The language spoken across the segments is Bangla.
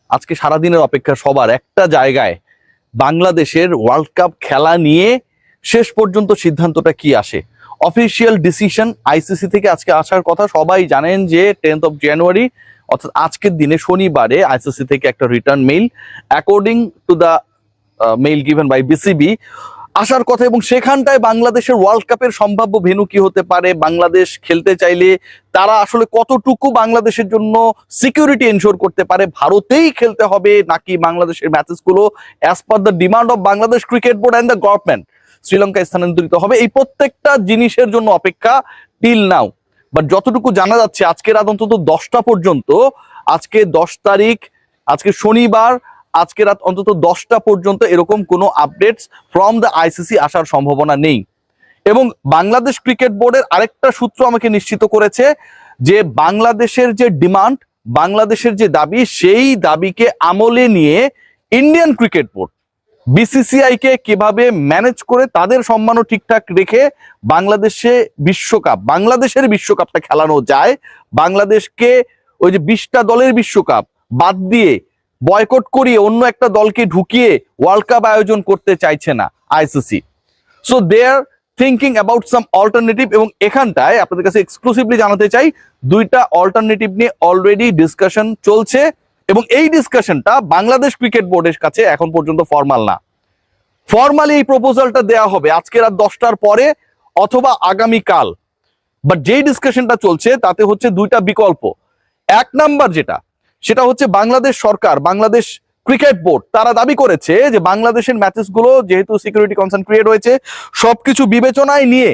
আজকে সারাদিনের অপেক্ষা সবার একটা জায়গায় বাংলাদেশের ওয়ার্ল্ড কাপ খেলা নিয়ে শেষ পর্যন্ত সিদ্ধান্তটা কি আসে। অফিসিয়াল ডিসিশন আইসিসি থেকে আজকে আসার কথা, সবাই জানেন যে 10th of January অর্থাৎ আজকের দিনে শনিবারে আইসিসি থেকে একটা return mail according to the mail given by BCB আসার কথা, এবং সেখানটায় বাংলাদেশের ওয়ার্ল্ড কাপের সম্ভাব্য ভেন্যু কি হতে পারে, বাংলাদেশ খেলতে চাইলে তারা আসলে কতটুকু বাংলাদেশের জন্য সিকিউরিটি এনশোর করতে পারে, ভারতেই খেলতে হবে নাকি বাংলাদেশের ম্যাচেসগুলো as per the demand of Bangladesh cricket board and the government শ্রীলঙ্কায় স্থানান্তরিত হবে, এই প্রত্যেকটা জিনিসের জন্য অপেক্ষা টিল নাও। বাট যতটুকু জানা যাচ্ছে আজকে রাত অন্তত 10টা পর্যন্ত, আজকে 10 তারিখ, আজকে শনিবার, আজকে রাত অন্তত 10টা পর্যন্ত এরকম কোনো আপডেটস ফ্রম দ্য আইসিসি আসার সম্ভাবনা নেই। এবং বাংলাদেশ ক্রিকেট বোর্ডের আরেকটা সূত্র আমাকে নিশ্চিত করেছে যে বাংলাদেশের যে ডিমান্ড, বাংলাদেশের যে দাবি, সেই দাবিকে আমলে নিয়ে ইন্ডিয়ান ক্রিকেট বোর্ড বিসিসিআই কে কিভাবে ম্যানেজ করে তাদের সম্মানও ঠিকঠাক রেখে বাংলাদেশের বিশ্বকাপটা খেলানো যায়, বাংলাদেশকে ওই যে 20টা দলের বিশ্বকাপ বাদ দিয়ে বয়কট করিয়ে অন্য একটা দলকে ঢুকিয়ে ওয়ার্ল্ড কাপ আয়োজন করতে চাইছে না ICC. So they are thinking about some alternative, এবং এখানটায় আপনাদের কাছে এক্সক্লুসিভলি জানাতে চাই দুইটা অল্টারনেটিভ নিয়ে অলরেডি ডিসকাশন চলছে, এবং এই ডিসকাশনটা বাংলাদেশ ক্রিকেট বোর্ডের কাছে এখন পর্যন্ত ফর্মাল না। ফর্মালি এই প্রপোজালটা দেয়া হবে আজকে রাত 10টার পরে অথবা আগামীকাল। বাট যেই ডিসকাশনটা চলছে তাতে হচ্ছে দুইটা বিকল্প। এক নাম্বার সেটা হচ্ছে বাংলাদেশ সরকার, বাংলাদেশ ক্রিকেট বোর্ড তারা দাবি করেছে যে বাংলাদেশের ম্যাচেসগুলো যেহেতু সিকিউরিটি কনসার্ন ক্রিয়েট হয়েছে, সবকিছু বিবেচনায় নিয়ে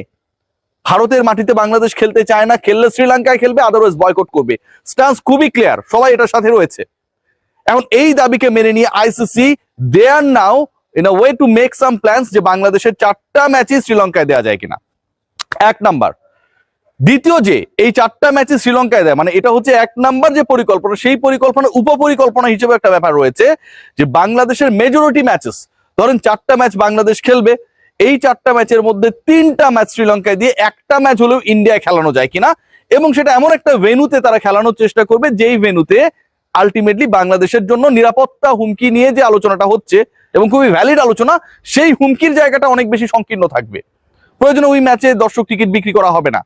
ভারতের মাটিতে বাংলাদেশ খেলতে চায় না, খেললে শ্রীলঙ্কায় খেলবে, আদারওয়াইজ বয়কট করবে। স্ট্যান্স খুবই ক্লিয়ার, সবাই এটার সাথে রয়েছে। এখন এই দাবিকে মেনে নিয়ে ICC they are now in a way to make some plans যে বাংলাদেশের 4টা ম্যাচই শ্রীলঙ্কায় দেওয়া যায় কিনা, এক নাম্বার। দ্বিতীয় যে এই 4টা ম্যাচই শ্রীলঙ্কায় দেয়, মানে এটা হচ্ছে এক নাম্বার যে পরিকল্পনা, সেই পরিকল্পনা উপপরিকল্পনা হিসেবে একটা ব্যাপার রয়েছে যে বাংলাদেশের মেজরিটি ম্যাচেস, ধরেন 4টা ম্যাচ বাংলাদেশ খেলবে, এই 4টা ম্যাচের মধ্যে 3টা ম্যাচ শ্রীলঙ্কায় দিয়ে একটা ম্যাচ হলেও ইন্ডিয়ায় খেলানো যায় কিনা, এবং সেটা এমন একটা ভেন্যুতে তারা খেলানোর চেষ্টা করবে যেই ভেন্যুতে আলটিমেটলি বাংলাদেশের জন্য নিরাপত্তা হুমকি নিয়ে যে আলোচনাটা হচ্ছে এবং খুবই ভ্যালিড আলোচনা, সেই হুমকির জায়গাটা অনেক বেশি সংকীর্ণ থাকবে। প্রয়োজনে ওই ম্যাচে দর্শক টিকিট বিক্রি করা হবে না,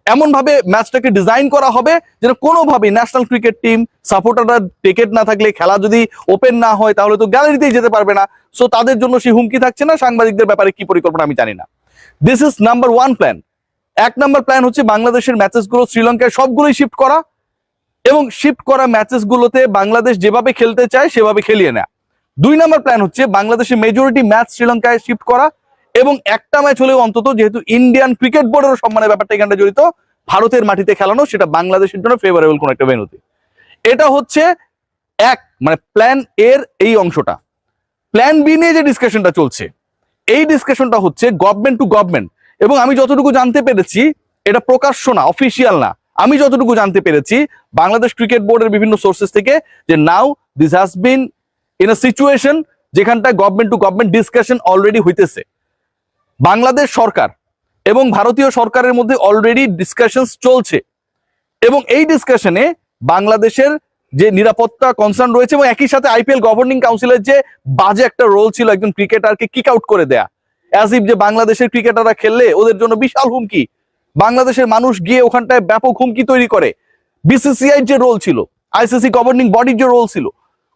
এমন ভাবে ম্যাচটাকে ডিজাইন করা হবে যেন কোনোভাবেই ন্যাশনাল ক্রিকেট টিম সাপোর্টাররা টিকিট না থাকলে, খেলা যদি ওপেন না হয় তাহলে তো গ্যালারিতেই যেতে পারবে না। সো তাদের জন্য সেই হুমকি থাকছে না। সাংবাদিকদের ব্যাপারে কি পরিকল্পনা আমি জানি না। This is number 1 plan. এক নাম্বার প্ল্যান হচ্ছে বাংলাদেশের ম্যাচেসগুলো শ্রীলঙ্কায় সবগুলোই শিফট করা, এবং শিফট করা ম্যাচেসগুলোতে বাংলাদেশ যেভাবে খেলতে চায় সেভাবে খেলিয়ে নেয়। 2 নাম্বার প্ল্যান হচ্ছে বাংলাদেশের মেজরিটি ম্যাচ শ্রীলঙ্কায় শিফট করা, এবং একটা ম্যাচ হলেও অন্তত, যেহেতু ইন্ডিয়ান ক্রিকেট বোর্ডের সম্মানের ব্যাপারটা এখানে জড়িত, ভারতের মাটিতে খেলানো, সেটা বাংলাদেশের জন্য ফেভারেবল কোন একটা ভেন্যুতে। এটা হচ্ছে মানে প্ল্যান এর এই অংশটা। প্ল্যান বি নিয়ে যে ডিসকাশনটা চলছে, এই ডিসকাশনটা হচ্ছে গভর্নমেন্ট টু গভর্নমেন্ট, এবং আমি যতটুকু জানতে পেরেছি এটা প্রকাশ্য না, অফিসিয়াল না, আমি যতটুকু জানতে পেরেছি বাংলাদেশ ক্রিকেট বোর্ডের বিভিন্ন সোর্সেস থেকে, যে now this has been in a situation যেখানটায় government to government discussion already হইতেছে। বাংলাদেশ সরকার এবং ভারতীয় সরকারের মধ্যে অলরেডি ডিসকাশনস চলছে, এবং এই ডিসকাশনে বাংলাদেশের যে নিরাপত্তা কনসার্ন রয়েছে, এবং একই সাথে আইপিএল গভর্নিং কাউন্সিলের যে বাজে একটা রোল ছিল একজন ক্রিকেটারকে কিক আউট করে দেয়া, অ্যাজ ইফ যে বাংলাদেশের ক্রিকেটাররা খেললে ওদের জন্য বিশাল হুমকি, বাংলাদেশের মানুষ গিয়ে ওখানটায় ব্যাপক হুমকি তৈরি করে। বিসিসিআই যে রোল ছিল, আইসিসি গভর্নিং বডির যে রোল ছিল,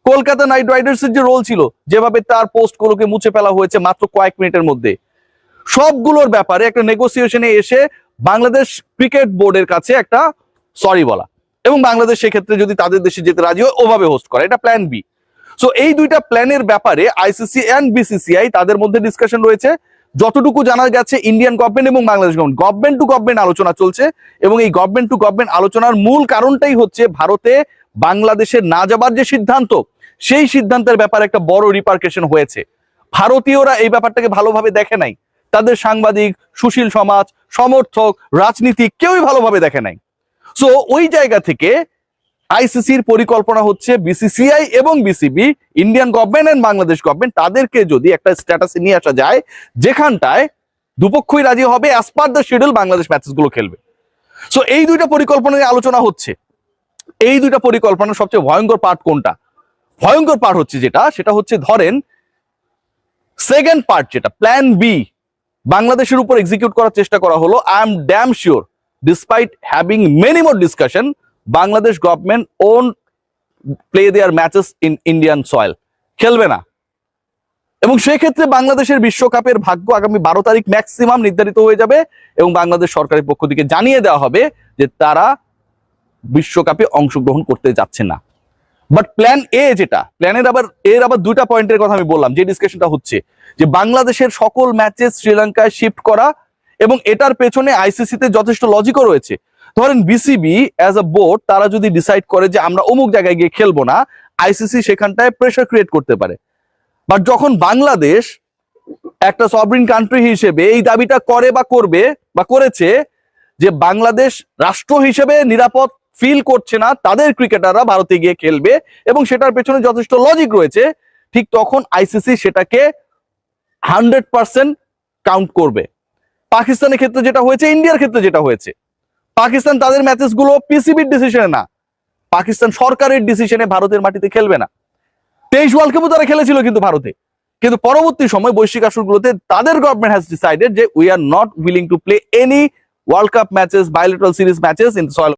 কলকাতা নাইট রাইডার্সের যে রোল ছিল, যেভাবে তার পোস্টগুলোকে মুছে ফেলা হয়েছে মাত্র কয়েক মিনিটের মধ্যে, সবগুলোর ব্যাপারে একটা নেগোসিয়েশনে এসে বাংলাদেশ ক্রিকেট বোর্ডের কাছে একটা সরি বলা, এবং বাংলাদেশ সেক্ষেত্রে যদি তাদের দেশে যেতে রাজি হয় ওভাবে হোস্ট করা, এটা প্ল্যান বি। সো এই দুইটা প্ল্যানের ব্যাপারে আইসিসি এন্ড বিসিসিআই তাদের মধ্যে ডিসকাশন রয়েছে। যতটুকু জানা গেছে ইন্ডিয়ান গভর্নমেন্ট এবং বাংলাদেশ গভর্নমেন্ট টু গভর্নমেন্ট আলোচনা চলছে, এবং এই গভর্নমেন্ট টু গভর্নমেন্ট আলোচনার মূল কারণটাই হচ্ছে ভারতে বাংলাদেশের না যাবার যে সিদ্ধান্ত, সেই সিদ্ধান্তের ব্যাপারে একটা বড় রিপারকেশন হয়েছে। ভারতীয়রা এই ব্যাপারটাকে ভালোভাবে দেখে নাই, তাদের সাংবাদিক, সুশীল সমাজ, সমর্থক, রাজনীতিক কেউই ভালোভাবে দেখে নাই। সো ওই জায়গা থেকে আইসিসির পরিকল্পনা হচ্ছে বিসিসিআই এবং BCB, Indian government and Bangladesh government, তাদেরকে যদি একটা স্ট্যাটাসে নিয়ে আসা যায় যেখানটায় দুপক্ষই রাজি হবে as per the schedule Bangladesh ম্যাচেসগুলো খেলবে। সো এই দুইটা পরিকল্পনা নিয়ে আলোচনা হচ্ছে। এই দুইটা পরিকল্পনার সবচেয়ে ভয়ঙ্কর পার্ট কোনটা? ভয়ঙ্কর পার্ট হচ্ছে সেটা হচ্ছে ধরেন সেকেন্ড পার্ট যেটা প্ল্যান বি বাংলাদেশের উপর এক্সিকিউট করার চেষ্টা করা হলো। I am damn sure despite having many more discussion Bangladesh government own play there matches in Indian soil, খেলবে না। এবং সেক্ষেত্রে বাংলাদেশের বিশ্বকাপের ভাগ্য আগামী 12 তারিখ ম্যাক্সিমাম নির্ধারিত হয়ে যাবে এবং বাংলাদেশ সরকারের পক্ষ থেকে জানিয়ে দেওয়া হবে যে তারা বিশ্বকাপে অংশগ্রহণ করতে যাচ্ছে না। বাট প্ল্যান এ যেটা, এর আবার দুইটা পয়েন্টের কথা আমি বললাম, যে ডিসকাশনটা হচ্ছে যে বাংলাদেশের সকল ম্যাচে শ্রীলঙ্কায় শিফট করা, এবং এটার পেছনে আইসিসিতে যথেষ্ট লজিকও রয়েছে। ধরেন বিসিবি অ্যাজ আ বোর্ড তারা যদি ডিসাইড করে যে আমরা অমুক জায়গায় গিয়ে খেলবো না, আইসিসি সেখানটায় প্রেশার ক্রিয়েট করতে পারে। বাট যখন বাংলাদেশ একটা সভরিন কান্ট্রি হিসেবে এই দাবিটা করে বা করবে বা করেছে যে বাংলাদেশ রাষ্ট্র হিসেবে নিরাপদ ফিল করছে না তাদের ক্রিকেটাররা ভারতে গিয়ে খেলবে এবং সেটার পেছনে যথেষ্ট লজিক রয়েছে, ঠিক তখন আইসিসি সেটাকে 100% কাউন্ট করবে। পাকিস্তানের ক্ষেত্রে যেটা হয়েছে, ইন্ডিয়ার ক্ষেত্রে যেটা হয়েছে, পাকিস্তান তাদের ম্যাচেস গুলো পিসিবির ডিসিশনে না, পাকিস্তান সরকারের ডিসিশনে ভারতের মাটিতে খেলবে না। 23 ওয়ার্ল্ড কাপও তারা খেলেছিল কিন্তু ভারতে, কিন্তু পরবর্তী সময় বৈশ্বিক আসরগুলোতে তাদের গভর্নমেন্ট হ্যাজ ডিসাইডেড যে we are not willing to play any world cup matches, bilateral series matches in soil